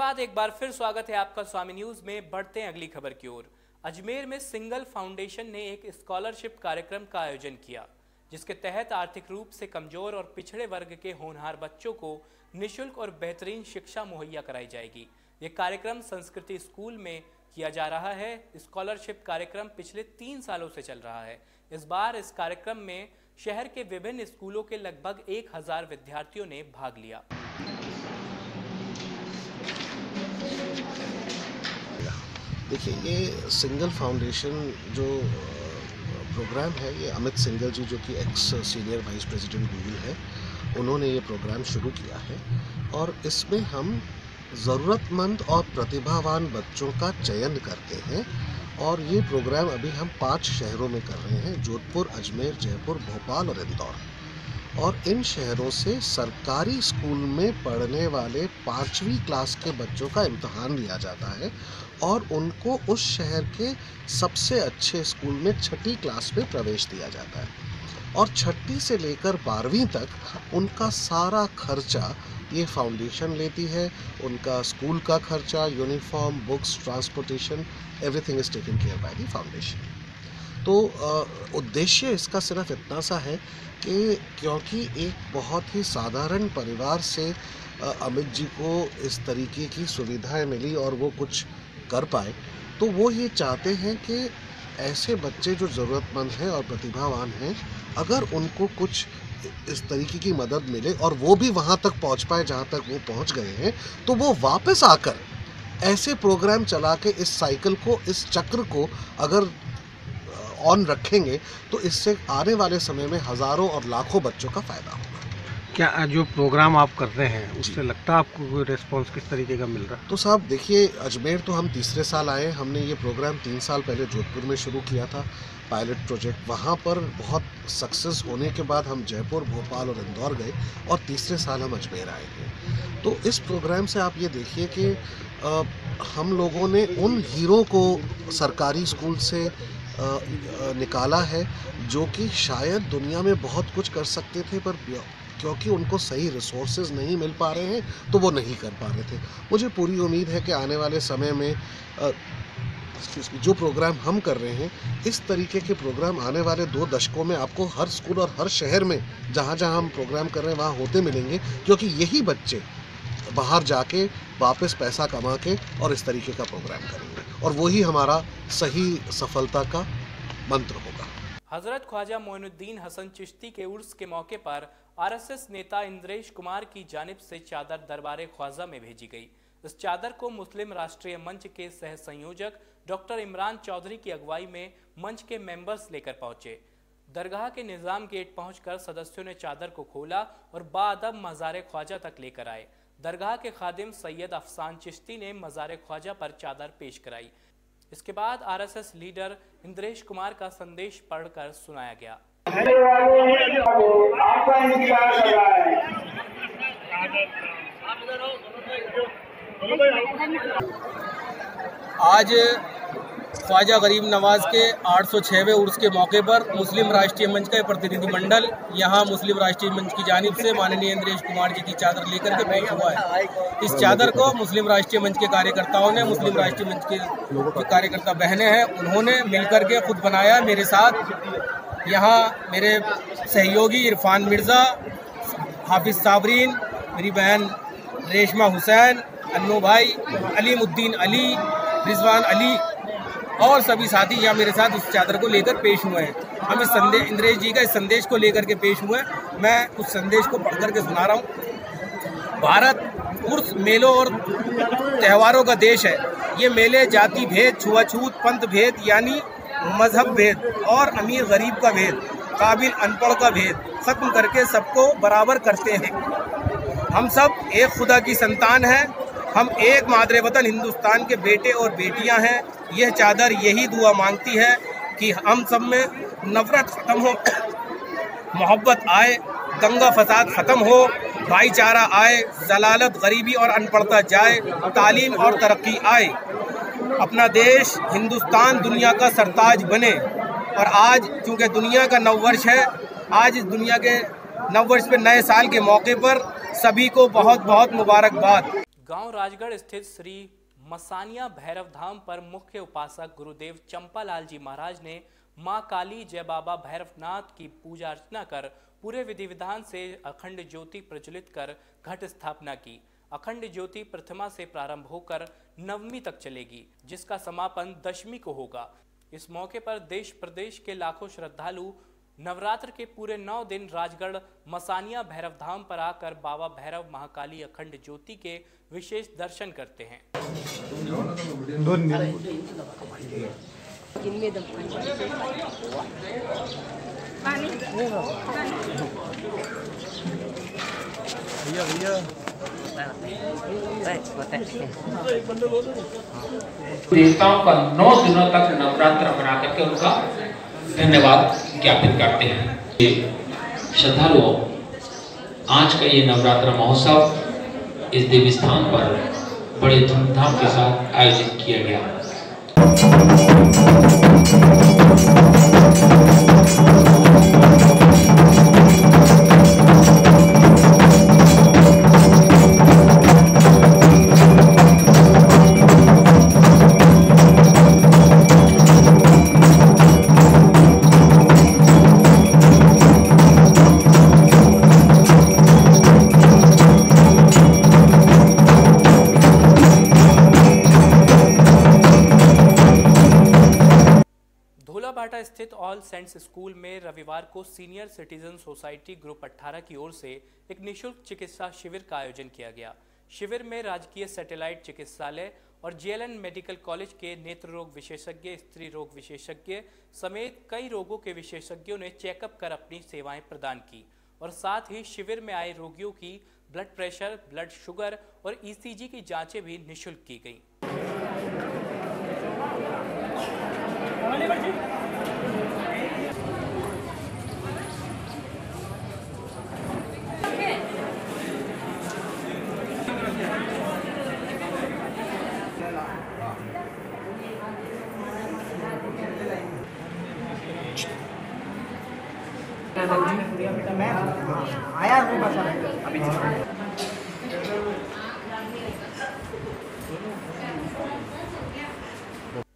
बाद एक बार फिर स्वागत है आपका स्वामी न्यूज में। बढ़ते हैं अगली खबर की ओर। अजमेर में सिंगल फाउंडेशन ने एक स्कॉलरशिप कार्यक्रम का आयोजन किया, जिसके तहत आर्थिक रूप से कमजोर और पिछड़े वर्ग के होनहार बच्चों को निःशुल्क और बेहतरीन शिक्षा मुहैया कराई जाएगी। ये कार्यक्रम संस्कृति स्कूल में किया जा रहा है। स्कॉलरशिप कार्यक्रम पिछले 3 सालों से चल रहा है। इस बार इस कार्यक्रम में शहर के विभिन्न स्कूलों के लगभग 1000 विद्यार्थियों ने भाग लिया। देखिए, ये सिंगल फाउंडेशन जो प्रोग्राम है, ये अमित सिंगल जी जो कि x senior vice president Google है, उन्होंने ये प्रोग्राम शुरू किया है। और इसमें हम ज़रूरतमंद और प्रतिभावान बच्चों का चयन करते हैं। और ये प्रोग्राम अभी हम 5 शहरों में कर रहे हैं: जोधपुर, अजमेर, जयपुर, भोपाल और इंदौर। और इन शहरों से सरकारी स्कूल में पढ़ने वाले 5वीं क्लास के बच्चों का इम्तहान लिया जाता है और उनको उस शहर के सबसे अच्छे स्कूल में 6ठी क्लास में प्रवेश दिया जाता है। और 6ठी से लेकर 12वीं तक उनका सारा खर्चा ये फाउंडेशन लेती है। उनका स्कूल का खर्चा, uniform, books, transportation, everything is taken care by the foundation. तो उद्देश्य इसका सिर्फ इतना सा है कि क्योंकि एक बहुत ही साधारण परिवार से अमित जी को इस तरीके की सुविधाएं मिली और वो कुछ कर पाए, तो वो ये चाहते हैं कि ऐसे बच्चे जो ज़रूरतमंद हैं और प्रतिभावान हैं, अगर उनको कुछ इस तरीके की मदद मिले और वो भी वहाँ तक पहुँच पाए जहाँ तक वो पहुँच गए हैं, तो वो वापस आकर ऐसे प्रोग्राम चला के इस साइकिल को, इस चक्र को अगर ऑन रखेंगे तो इससे आने वाले समय में हज़ारों और लाखों बच्चों का फ़ायदा होगा। क्या जो प्रोग्राम आप कर रहे हैं उससे लगता है आपको कोई रिस्पांस किस तरीके का मिल रहा है? तो साहब देखिए, अजमेर तो हम तीसरे साल आए। हमने ये प्रोग्राम 3 साल पहले जोधपुर में शुरू किया था, पायलट प्रोजेक्ट। वहाँ पर बहुत सक्सेस होने के बाद हम जयपुर, भोपाल और इंदौर गए और तीसरे साल हम अजमेर आए थे। तो इस प्रोग्राम से आप ये देखिए कि हम लोगों ने उन हीरो को सरकारी स्कूल से निकाला है जो कि शायद दुनिया में बहुत कुछ कर सकते थे, पर क्योंकि उनको सही रिसोर्सेज नहीं मिल पा रहे हैं तो वो नहीं कर पा रहे थे। मुझे पूरी उम्मीद है कि आने वाले समय में जो प्रोग्राम हम कर रहे हैं, इस तरीके के प्रोग्राम आने वाले 2 दशकों में आपको हर स्कूल और हर शहर में जहाँ जहाँ हम प्रोग्राम कर रहे हैं वहाँ होते मिलेंगे, क्योंकि यही बच्चे बाहर जाके वापस पैसा कमा के और इस तरीके का प्रोग्राम करेंगे और वही हमारा सही सफलता का मंत्र होगा। हजरत ख्वाजा मोइनुद्दीन हसन चिश्ती के उर्स के मौके पर आरएसएस नेता इंद्रेश कुमार की जानिब से चादर दरबार ख्वाजा में भेजी गई। इस चादर को मुस्लिम राष्ट्रीय मंच के सह संयोजक डॉक्टर इमरान चौधरी की अगुवाई में मंच के मेंबर्स लेकर पहुंचे। दरगाह के निजाम गेट पहुंचकर सदस्यों ने चादर को खोला और बाअदब मज़ार ख्वाजा तक लेकर आए। दरगाह के खादिम सैयद अफसान चिश्ती ने मज़ार ख्वाजा पर चादर पेश कराई। इसके बाद आरएसएस लीडर इंद्रेश कुमार का संदेश पढ़कर सुनाया गया। आज ख्वाजा गरीब नवाज के 806वें उर्स के मौके पर मुस्लिम राष्ट्रीय मंच का प्रतिनिधिमंडल यहाँ मुस्लिम राष्ट्रीय मंच की जानिब से माननीय इंद्रेश कुमार जी की चादर लेकर के पेश हुआ है। इस चादर को मुस्लिम राष्ट्रीय मंच के कार्यकर्ताओं ने, मुस्लिम राष्ट्रीय मंच के जो कार्यकर्ता बहनें हैं, उन्होंने मिलकर के खुद बनाया। मेरे साथ यहाँ मेरे सहयोगी इरफान मिर्ज़ा, हाफिज साबरीन, मेरी बहन रेशमा हुसैन, अन्नू भाई, अलीमुद्दीन अली, रिजवान अली और सभी साथी यहाँ मेरे साथ उस चादर को लेकर पेश हुए हैं। हम इस संदेश, इंद्रेश जी का इस संदेश को लेकर के पेश हुए हैं। मैं उस संदेश को पढ़ करके सुना रहा हूँ। भारत उर्स, मेलों और त्योहारों का देश है। ये मेले जाति भेद, छुआछूत, पंथ भेद यानी मजहब भेद और अमीर गरीब का भेद, काबिल अनपढ़ का भेद खत्म करके सबको बराबर करते हैं। हम सब एक खुदा की संतान हैं। हम एक मादरे वतन हिंदुस्तान के बेटे और बेटियां हैं। यह चादर यही दुआ मांगती है कि हम सब में नफरत खत्म हो, मोहब्बत आए, दंगा फसाद खत्म हो, भाईचारा आए, जलालत, गरीबी और अनपढ़ता जाए, तालीम और तरक्की आए, अपना देश हिंदुस्तान दुनिया का सरताज बने। और आज चूँकि दुनिया का नववर्ष है, आज इस दुनिया के नववर्ष पे नए साल के मौके पर सभी को बहुत बहुत मुबारकबाद। गांव राजगढ़ स्थित श्री मसानिया भैरव धाम पर मुख्य उपासक गुरुदेव चंपालाल जी महाराज ने मां काली जय बाबा भैरवनाथ की पूजा अर्चना कर पूरे विधि विधान से अखंड ज्योति प्रज्वलित कर घट स्थापना की। अखंड ज्योति प्रथमा से प्रारंभ होकर नवमी तक चलेगी, जिसका समापन दशमी को होगा। इस मौके पर देश प्रदेश के लाखों श्रद्धालु नवरात्र के पूरे 9 दिन राजगढ़ मसानिया भैरव धाम पर आकर बाबा भैरव महाकाली अखंड ज्योति के विशेष दर्शन करते हैं। देवताओं का 9 दिनों तक नवरात्र मना करके उनका धन्यवाद ज्ञापित करते हैं। ये श्रद्धालुओं, आज का ये नवरात्र महोत्सव इस देवी स्थान पर बड़े धूमधाम के साथ आयोजित किया गया। धूलाबाटा स्थित ऑल सेंट्स स्कूल में रविवार को सीनियर सिटीजन सोसाइटी ग्रुप 18 की ओर से एक निःशुल्क चिकित्सा शिविर का आयोजन किया गया। शिविर में राजकीय सैटेलाइट चिकित्सालय और जेएलएन मेडिकल कॉलेज के नेत्र रोग विशेषज्ञ, स्त्री रोग विशेषज्ञ समेत कई रोगों के विशेषज्ञों ने चेकअप कर अपनी सेवाएं प्रदान की और साथ ही शिविर में आए रोगियों की ब्लड प्रेशर, ब्लड शुगर और ईसीजी की जांचें भी निःशुल्क की गई।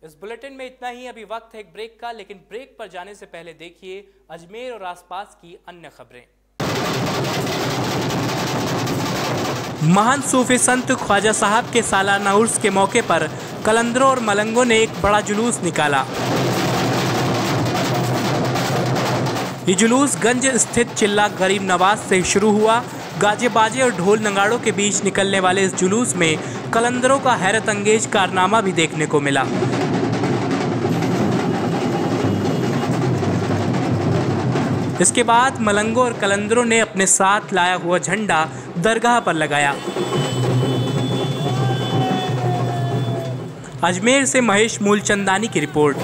इस बुलेटिन में इतना ही। अभी वक्त है एक ब्रेक का, लेकिन ब्रेक पर जाने से पहले देखिए अजमेर और आसपास की अन्य खबरें। महान सूफी संत ख्वाजा साहब के सालाना उर्स के मौके पर कलंदरों और मलंगों ने एक बड़ा जुलूस निकाला। ये जुलूस गंज स्थित चिल्ला गरीब नवाज से शुरू हुआ। गाजे बाजे और ढोल नगाड़ों के बीच निकलने वाले इस जुलूस में कलंदरों का हैरत अंगेज कारनामा भी देखने को मिला। इसके बाद मलंगों और कलंदरों ने अपने साथ लाया हुआ झंडा दरगाह पर लगाया। अजमेर से महेश मूलचंदानी की रिपोर्ट।